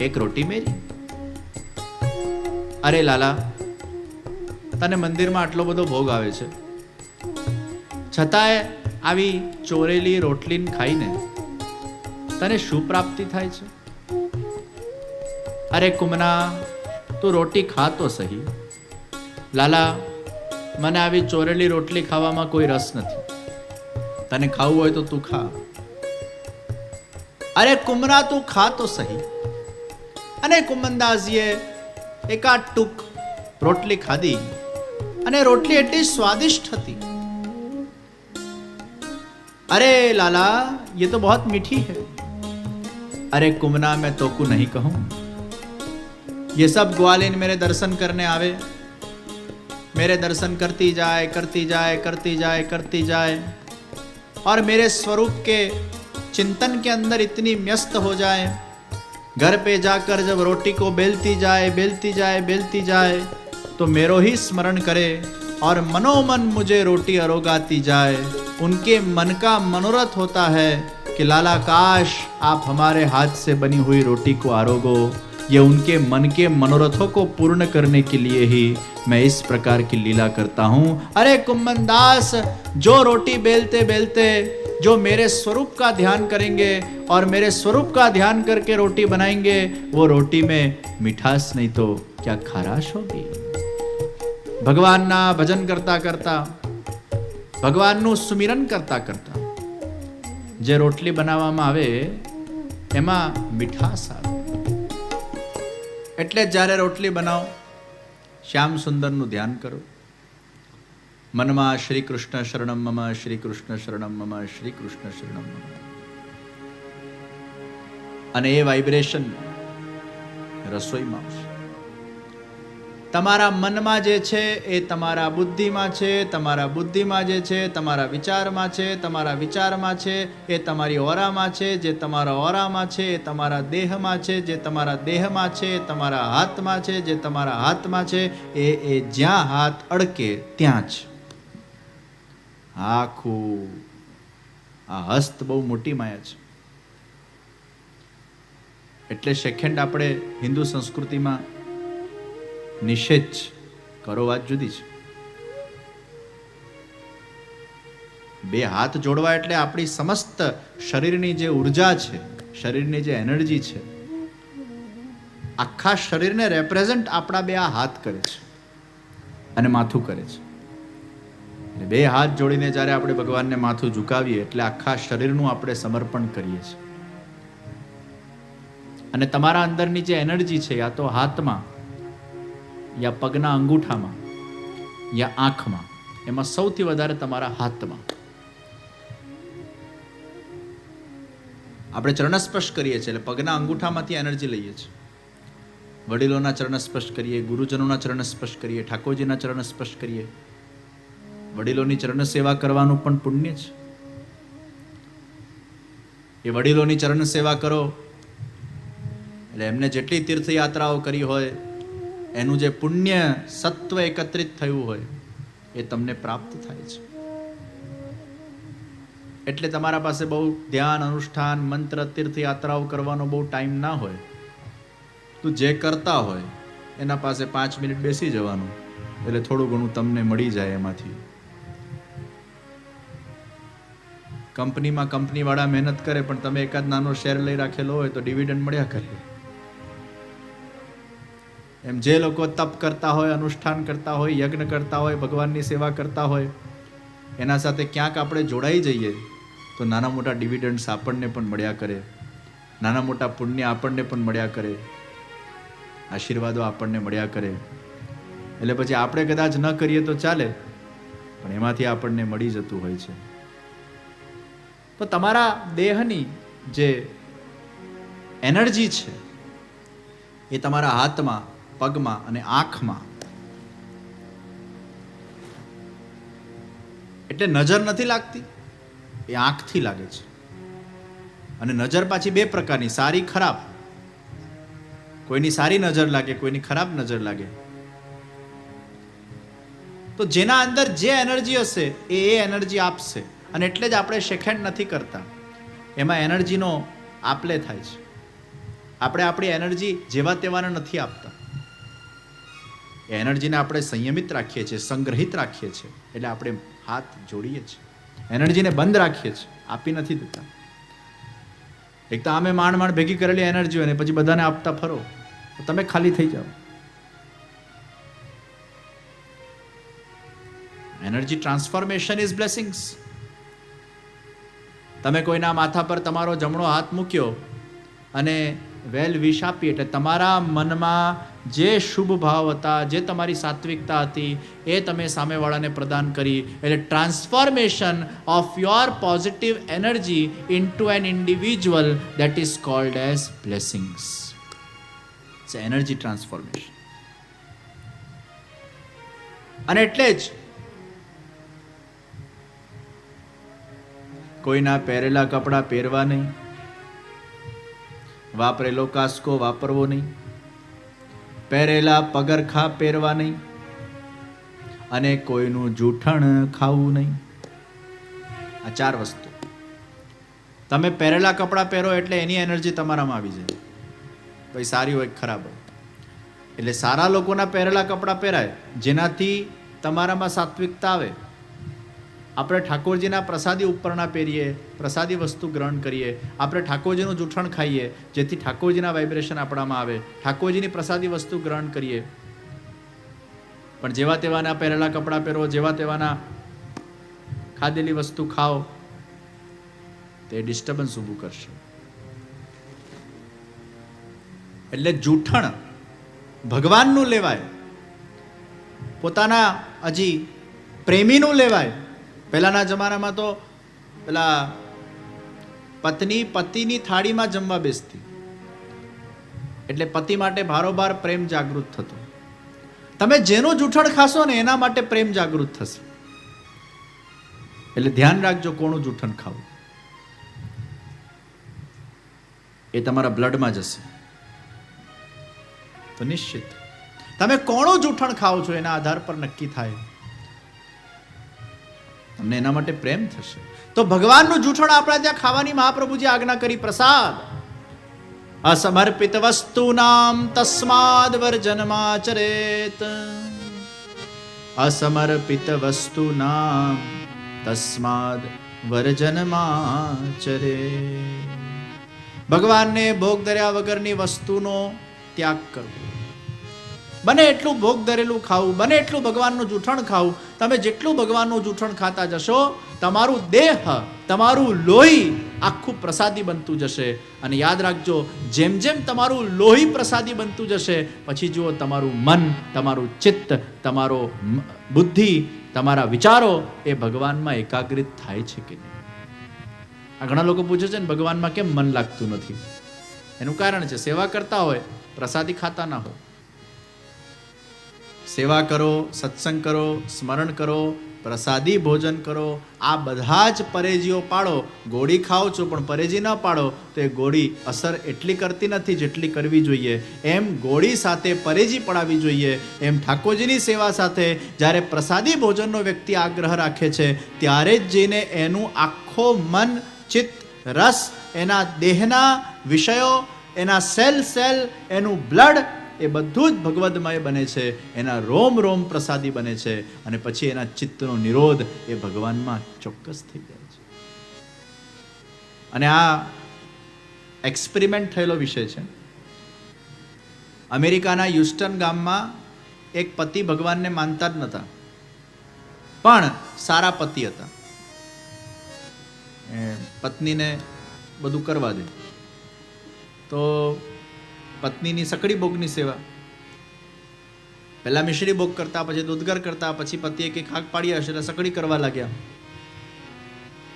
એક રોટી મેરી. અરે લાલા, તને મંદિરમાં આટલો બધો ભોગ આવે છે, છતાંય આવી ચોરેલી રોટલીને ખાઈને તને શું પ્રાપ્તિ થાય છે? અરે કુમના, તું રોટી ખા તો સહી. લાલા, મને આવી ચોરેલી રોટલી ખાવામાં કોઈ રસ નથી. તને ખાવું હોય તો તું ખા. અરે કુમરા, તું ખા તો સહી. અને કુંભનદાસજીએ એકાદ ટૂંક રોટલી ખાધી અને રોટલી એટલી સ્વાદિષ્ટ હતી. अरे लाला, ये तो बहुत मीठी है. अरे कुमना, मैं तो को नहीं कहूं. ये सब ग्वालिन मेरे दर्शन करने आवे, मेरे दर्शन करती जाए, करती जाए, करती जाए, करती जाए, और मेरे स्वरूप के चिंतन के अंदर इतनी व्यस्त हो जाए, घर पे जाकर जब रोटी को बेलती जाए, बेलती जाए, बेलती जाए, तो मेरो ही स्मरण करे और मनोमन मुझे रोटी अरोगाती जाए. उनके मन का मनोरथ होता है कि लाला, काश आप हमारे हाथ से बनी हुई रोटी को आरोगो. ये उनके मन के मनोरथों को पूर्ण करने के लिए ही मैं इस प्रकार की लीला करता हूँ. अरे कुंभनदास, जो रोटी बेलते बेलते जो मेरे स्वरूप का ध्यान करेंगे और मेरे स्वरूप का ध्यान करके रोटी बनाएंगे, वो रोटी में मिठास नहीं तो क्या खाराश होगी. भगवान ना भजन करता करता, ભગવાનનું સુમિરન કરતા કરતા જે રોટલી બનાવવામાં આવે એમાં મીઠાશ આવે. એટલે જ્યારે રોટલી બનાવો, શ્યામ સુંદરનું ध्यान કરો. મનમાં શ્રી કૃષ્ણ શરણમ મમ, શ્રી કૃષ્ણ શરણમ મમ, શ્રી કૃષ્ણ શરણમ મમ. અને એ વાઇબ્રેશન રસોઈમાં આવશે. તમારા મનમાં જે છે એ તમારા બુદ્ધિમાં છે, તમારા બુદ્ધિમાં જે છે તમારા વિચારમાં છે, તમારા વિચારમાં છે એ તમારી ઓરામાં છે, જે તમારા ઓરામાં છે એ તમારા દેહમાં છે, જે તમારા દેહમાં છે એ તમારા હાથમાં છે, જે તમારા હાથમાં છે એ જ્યાં હાથ અડકે ત્યાં જ આખું આ હસ્ત બહુ મોટી માયા છે. એટલે સેકન્ડ આપણે હિન્દુ સંસ્કૃતિમાં નિષેધ કરો, વાત જુદી છે. બે હાથ જોડવા એટલે આપણી સમસ્ત શરીરની જે ઉર્જા છે, શરીરની જે એનર્જી છે, આખા શરીરને રેપ્રેઝન્ટ આપણા બે આ હાથ કરે છે અને માથું કરે છે. બે હાથ જોડીને જ્યારે આપણે ભગવાનને માથું ઝુકાવીએ એટલે આખા શરીરનું આપણે સમર્પણ કરીએ છીએ. અને તમારા અંદરની જે એનર્જી છે, યા તો હાથમાં, યા પગના અંગૂઠામાં, યા આંખમાં, એમાં સૌથી વધારે તમારા હાથમાં. આપણે ચરણ સ્પર્શ કરીએ છીએ એટલે પગના અંગૂઠામાંથી એનર્જી લઈએ છીએ. વડીલોના ચરણ સ્પર્શ કરીએ, ગુરુજનોના ચરણ સ્પર્શ કરીએ, ઠાકોરજીના ચરણ સ્પર્શ કરીએ. વડીલોની ચરણ સેવા કરવાનું પણ પુણ્ય છે. એ વડીલોની ચરણ સેવા કરો એટલે એમને જેટલી તીર્થયાત્રાઓ કરી હોય એનું જે પુણ્ય સત્વ એકત્રિત થયું હોય એ તમને પ્રાપ્ત થાય છે. એટલે તમારા પાસે બહુ ધ્યાન, અનુષ્ઠાન, મંત્ર, તીર્થયાત્રાઓ કરવાનો બહુ ટાઈમ ના હોય. તું જે કરતા હોય એના પાસે 5 મિનિટ બેસી જવાનું એટલે થોડું ઘણું તમને મળી જાય એમાંથી. કંપનીવાળા મહેનત કરે પણ તમે એકાદ નાનો શેર લઈ રાખેલો હોય તો ડિવિડન્ડ મળ્યા કરે. એમ જે લોકો તપ કરતા હોય, અનુષ્ઠાન કરતા હોય, યજ્ઞ કરતા હોય, ભગવાનની સેવા કરતા હોય, એના સાથે ક્યાંક આપણે જોડાઈ જઈએ તો નાના મોટા ડિવિડન્ડ્સ આપણને પણ મળ્યા કરે, નાના મોટા પુણ્ય આપણને પણ મળ્યા કરે, આશીર્વાદો આપણને મળ્યા કરે. એટલે પછી આપણે કદાચ ન કરીએ તો ચાલે, પણ એમાંથી આપણને મળી જતું હોય છે. તો તમારા દેહની જે એનર્જી છે એ તમારા હાથમાં, પગમાં અને આંખમાં. એટલે નજર નથી લાગતી, એ આંખથી લાગે છે. અને નજર પાછી 2 પ્રકારની, સારી, ખરાબ. કોઈની સારી નજર લાગે, કોઈની ખરાબ નજર લાગે. તો જેના અંદર જે એનર્જી હશે એ એનર્જી આપશે. અને એટલે જ આપણે શેખેન્ડ નથી કરતા, એમાં એનર્જીનો આપલે થાય છે. આપણે આપણી એનર્જી જેવા તેવાને નથી આપતા. એ એનર્જીને આપણે સંયમિત રાખીએ છીએ, સંગ્રહિત રાખીએ છીએ. એટલે આપણે હાથ જોડીએ છીએ, એનર્જીને બંધ રાખીએ છીએ, આપી નથી દેતા. એક તો આમે માંડ ભેગી કરેલી એનર્જી હોય ને પછી બધાને આપતા ફરો તો તમે ખાલી થઈ જાઓ. Energy transformation is blessings. તમે કોઈના માથા પર તમારો જમણો હાથ મૂક્યો અને વેલ વિશ આપી એટલે તમારા મનમાં જે શુભ ભાવ હતા, જે તમારી સાત્વિકતા હતી એ તમે સામેવાળાને પ્રદાન કરી. એટલે transformation of your positive energy into an individual, that is called as blessings. It's energy transformation. અને એટલે જ કોઈના પહેરેલા કપડાં પહેરવા નહીં, વાપરેલો કાસ્કો વાપરવો નહીં, પહેરેલા પગરખા પહેરવા નહીં, અને કોઈનું જૂઠણ ખાવું નહીં. આ 4 વસ્તુ. તમે પહેરેલા કપડાં પહેરો એટલે એની એનર્જી તમારામાં આવી જાય, ભાઈ સારી હોય ખરાબ હોય. એટલે સારા લોકોના પહેરેલા કપડાં પહેરાય જેનાથી તમારામાં સાત્વિકતા આવે. આપણે ઠાકોરજીના પ્રસાદી ઉપરના પહેરીએ, પ્રસાદી વસ્તુ ગ્રહણ કરીએ, આપણે ઠાકોરજીનું જૂઠણ ખાઈએ જેથી ઠાકોરજીના વાઇબ્રેશન આપણામાં આવે, ઠાકોરજીની પ્રસાદી વસ્તુ ગ્રહણ કરીએ. પણ જેવા તેવાના પહેરેલા કપડાં પહેરો, જેવા તેવાના ખાધેલી વસ્તુ ખાઓ, તે ડિસ્ટર્બન્સ ઊભું કરશે. એટલે જૂઠણ ભગવાનનું લેવાય, પોતાના હજી પ્રેમીનું લેવાય. પહેલાના જમાનામાં તો પેલા પત્ની પતિની થાળીમાં જમવા બેસતી એટલે પતિ માટે ભારોભાર પ્રેમ જાગૃત થતો. તમે જેનું જૂઠણ ખાશો ને એના માટે પ્રેમ જાગૃત થશે. એટલે ધ્યાન રાખજો કોનું જૂઠણ ખાવું, એ તમારા બ્લડમાં જશે. તો નિશ્ચિત તમે કોનું જૂઠણ ખાઓ છો એના આધાર પર નક્કી થાય, તમને એના માટે પ્રેમ થશે. તો ભગવાનનું જૂઠણ આપણા ત્યાં ખાવાની મહાપ્રભુજી આજ્ઞા કરી. પ્રસાદ અસમર્પિત વસ્તુનામ તસ્માદ વર્જનમાચરેત. અસમર્પિત વસ્તુનામ તસ્માદ વર્જનમાચરે. ભગવાનને ભોગ ધર્યા વગરની વસ્તુનો ત્યાગ કરવો. બને એટલું ભોગ ધરેલું ખાવું, બને એટલું ભગવાનનું જૂઠણ ખાવું. તમે જેટલું ભગવાનનું જૂઠણ ખાતા જશો, તમારું દેહ, તમારું લોહી આખું પ્રસાદી બનતું જશે. અને યાદ રાખજો, જેમ જેમ તમારું લોહી પ્રસાદી બનતું જશે, પછી જુઓ તમારું મન, તમારું ચિત્ત, તમારો બુદ્ધિ, તમારા વિચારો એ ભગવાનમાં એકાગ્રિત થાય છે કે નહીં. આ ઘણા લોકો પૂછે છે ને, ભગવાનમાં કેમ મન લાગતું નથી? એનું કારણ છે, સેવા કરતા હોય, પ્રસાદી ખાતા ના હોય. સેવા કરો, સત્સંગ કરો, સ્મરણ કરો, પ્રસાદી ભોજન કરો, આ બધા જ પરેજીઓ પાડો. ગોળી ખાઓ છો પણ પરેજી ન પાડો તો એ ગોળી અસર એટલી કરતી નથી જેટલી કરવી જોઈએ. એમ ગોળી સાથે પરેજી પડાવી જોઈએ. એમ ઠાકોરજીની સેવા સાથે જ્યારે પ્રસાદી ભોજનનો વ્યક્તિ આગ્રહ રાખે છે, ત્યારે જ જઈને એનું આખો મન, ચિત્ત, રસ, એના દેહના વિષયો, એના સેલ, એનું બ્લડ, એ બધું જ ભગવદમય બને છે. એના રોમ રોમ પ્રસાદી બને છે. અને પછી એના ચિત્તનો નિરોધ એ ભગવાનમાં ચોક્કસ થઈ જાય છે. અને આ એક્સપેરિમેન્ટ થયેલો વિષય છે. અમેરિકાના હ્યુસ્ટન ગામમાં એક પતિ ભગવાનને માનતા જ નહોતા, પણ સારા પતિ હતા. પત્નીને બધું કરવા દે તો પત્નીની સકડી ભોગની સેવા, પહેલા મિશ્રી ભોગ કરતા, પછી દૂધગર કરતા, પછી પતિએ કે ખાક પાડી હશે એટલે સકડી કરવા લાગ્યા.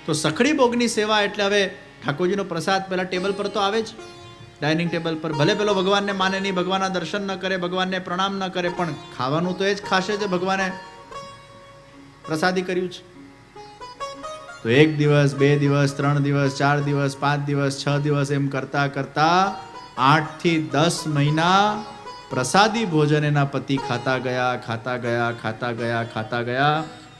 તો સકડી ભોગની સેવા એટલે હવે ઠાકોરજીનો પ્રસાદ પહેલા ટેબલ પર તો આવે જ, ડાઇનિંગ ટેબલ પર. ભલે પેલો ભગવાનને માને નહીં, ભગવાનના દર્શન ન કરે, ભગવાનને પ્રણામ ન કરે, પણ ખાવાનું તો એ જ ખાશે જે ભગવાને પ્રસાદી કર્યું છે. તો 1 દિવસ, 2 દિવસ, 3 દિવસ, 4 દિવસ, 5 દિવસ, 6 દિવસ એમ કરતા કરતા 8 થી 10 મહિના પ્રસાદી ભોજન એના પતિ ખાતા ગયા.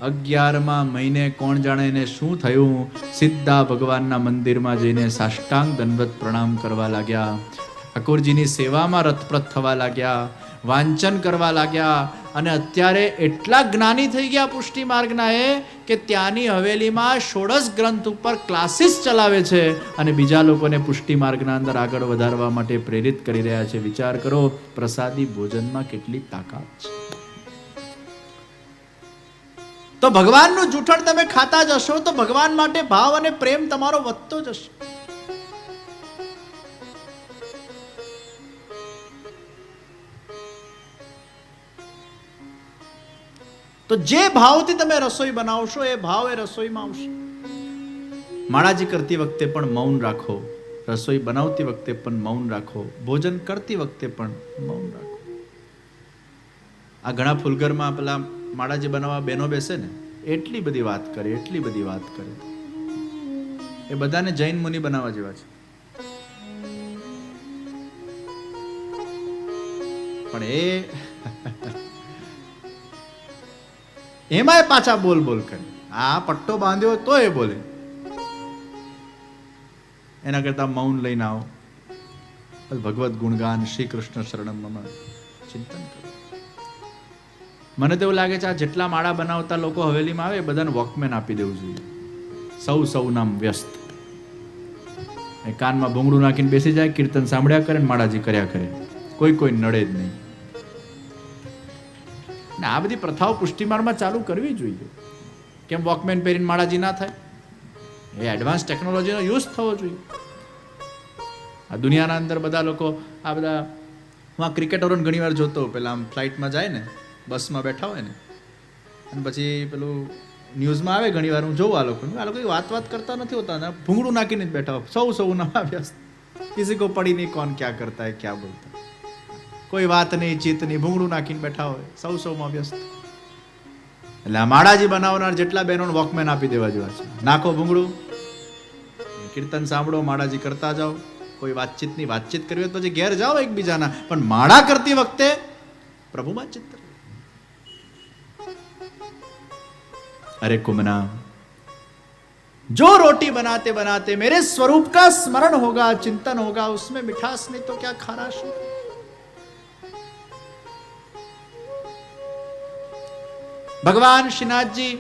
11મા મહિને કોણ જાણે એને શું થયું, સીધા ભગવાનના મંદિરમાં જઈને સાષ્ટાંગ દંડવત પ્રણામ કરવા લાગ્યા. ઠાકોરજીની સેવામાં રતપ્રત થવા લાગ્યા, વાંચન કરવા લાગ્યા. અને અત્યારે એટલા જ્ઞાની થઈ ગયા પુષ્ટિ માર્ગના કે ત્યાંની હવેલીમાં 16 ગ્રંથ ઉપર ક્લાસીસ ચલાવે છે અને બીજા લોકોને પુષ્ટિ માર્ગના અંદર આગળ વધારવા માટે પ્રેરિત કરી રહ્યા છે. વિચાર કરો, પ્રસાદી ભોજનમાં કેટલી તાકાત છે. તો ભગવાનનું જૂઠણ તમે ખાતા જશો તો ભગવાન માટે ભાવ અને પ્રેમ તમારો વધતો જશે. તો જે ભાવથી તમે રસોઈ બનાવશો એ ભાવ એ રસોઈમાં આવશે. માળાજી કરતી વખતે પણ મૌન રાખો, રસોઈ બનાવતી વખતે પણ મૌન રાખો, ભોજન કરતી વખતે પણ મૌન રાખો. આ ઘણા ફૂલઘરમાં પેલા માળાજી બનાવવા બહેનો બેસે ને, એટલી બધી વાત કરે. એ બધાને જૈન મુનિ બનાવવા જેવા છે. પણ એમાંય પાછા બોલ કરે. આ પટ્ટો બાંધ્યો તો એ બોલે. એના કરતા મૌન લઈને આવો, ભગવત ગુણગાન, શ્રી કૃષ્ણ શરણમ મમ ચિંતન કરો. મને તો એવું લાગે છે આ જેટલા માળા બનાવતા લોકો હવેલીમાં આવે એ બધાને વોકમેન આપી દેવું જોઈએ. સૌ નામ વ્યસ્ત, એ કાનમાં ભૂંગળું નાખીને બેસી જાય, કીર્તન સાંભળ્યા કરે ને માળાજી કર્યા કરે, કોઈ નડે જ નહીં. આ બધી પ્રથાઓ પુષ્ટિમાર્ગમાં ચાલુ કરવી જોઈએ. કેમ વોકમેન પહેરીને માળાજી ના થાય? એ એડવાન્સ ટેકનોલોજીનો યુઝ થવો જોઈએ. આ દુનિયાના અંદર બધા લોકો આ બધા, હું આ ક્રિકેટરોને ઘણી વાર જોતો, પેલા આમ ફ્લાઇટમાં જાય ને, બસમાં બેઠા હોય ને, અને પછી પેલું ન્યૂઝમાં આવે ઘણી વાર હું જોઉં આ લોકો વાત કરતા નથી હોતા, ભૂંગળું નાખીને જ બેઠા હોય, સૌ ના વ્યસ્ત. કિસી કો પડી નહીં કોણ ક્યાં કરતા હૈ ક્યાં બોલતા, કોઈ વાત નહીં, ચિત્ત નહીં, ભૂંગળું નાખીને બેઠા હોય, સૌમાં વ્યસ્ત. એટલે આ માળાજી બનાવનાર જેટલા બહેનોને વોકમેન આપી દેવા જેવા છે. નાખો ભૂંગળું, કીર્તન સાંભળો, માળાજી કરતા જાઓ. કોઈ વાતચીત કરવી હોય પછી ઘેર જાઓ એકબીજાના, પણ માળા કરતી વખતે પ્રભુમાં ચિત્ત. अरे कुमना, जो रोटी बनाते बनाते मेरे स्वरूप का स्मरण होगा, चिंतन होगा, उसमें मिठास नहीं तो क्या खाराश हो. ભગવાન શ્રીનાથજી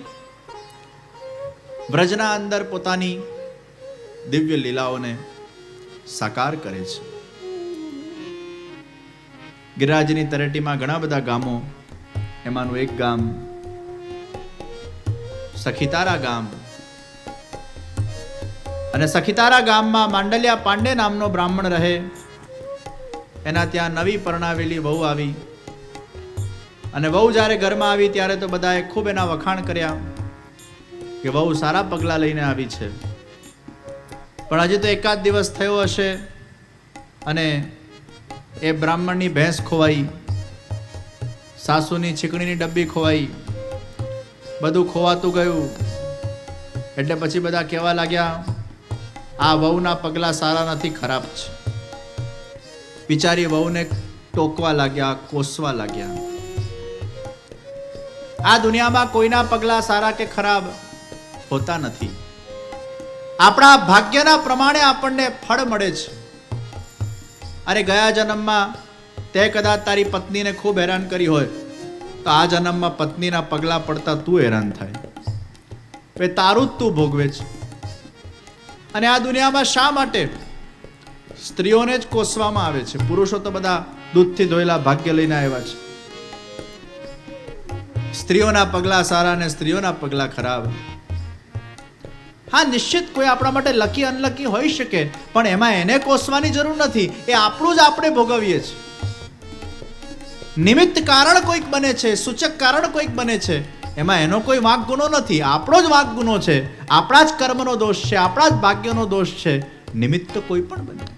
વ્રજના અંદર પોતાની દિવ્ય લીલાઓને સાકાર કરે છે. ગિરિરાજની તળેટીમાં ઘણા બધા ગામો, એમાંનું એક ગામ સખીતારા ગામ. અને સખીતારા ગામમાં માંડલિયા પાંડે નામનો બ્રાહ્મણ રહે. એના ત્યાં નવી પરણાવેલી વહુ આવી અને વહુ જ્યારે ઘરમાં આવી ત્યારે તો બધાએ ખૂબ એના વખાણ કર્યા કે વહુ સારા પગલાં લઈને આવી છે. પણ હજી તો એકાદ દિવસ થયો હશે અને એ બ્રાહ્મણની ભેંસ ખોવાઈ, સાસુની છીકણીની ડબ્બી ખોવાઈ, બધું ખોવાતું ગયું. એટલે પછી બધા કહેવા લાગ્યા આ વહુના પગલાં સારા નથી, ખરાબ છે. બિચારી વહુને ટોકવા લાગ્યા, કોસવા લાગ્યા. આ દુનિયામાં કોઈના પગલાં સારા કે ખરાબ હોતા નથી. આપણા ભાગ્યના પ્રમાણે આપણને ફળ મળે છે. અરે ગયા જન્મમાં તે કદાચ તારી પત્નીને ખૂબ હેરાન કરી હોય તો આ જન્મમાં પત્નીના પગલાં પડતા તું હેરાન થાય. એ તારું જ તું ભોગવે છે. અને આ દુનિયામાં શા માટે સ્ત્રીઓને જ કોસવામાં આવે છે? પુરુષો તો બધા દૂધથી ધોયેલા ભાગ્ય લઈને આવ્યા છે. સ્ત્રીઓના પગલાં સારા ને સ્ત્રીઓના પગલાં ખરાબ. હા, નિશ્ચિત કોઈ આપણા માટે લકી અનલકી હોઈ શકે, પણ એમાં એને કોસવાની જરૂર નથી. એ આપણું જ આપણે ભોગવીએ છીએ. નિમિત્ત કારણ કોઈક બને છે, સૂચક કારણ કોઈક બને છે, એમાં એનો કોઈ વાંક ગુનો નથી. આપણો જ વાંક ગુનો છે. આપણા જ કર્મનો દોષ છે, આપણા જ ભાગ્યનો દોષ છે. નિમિત્ત કોઈ પણ બને.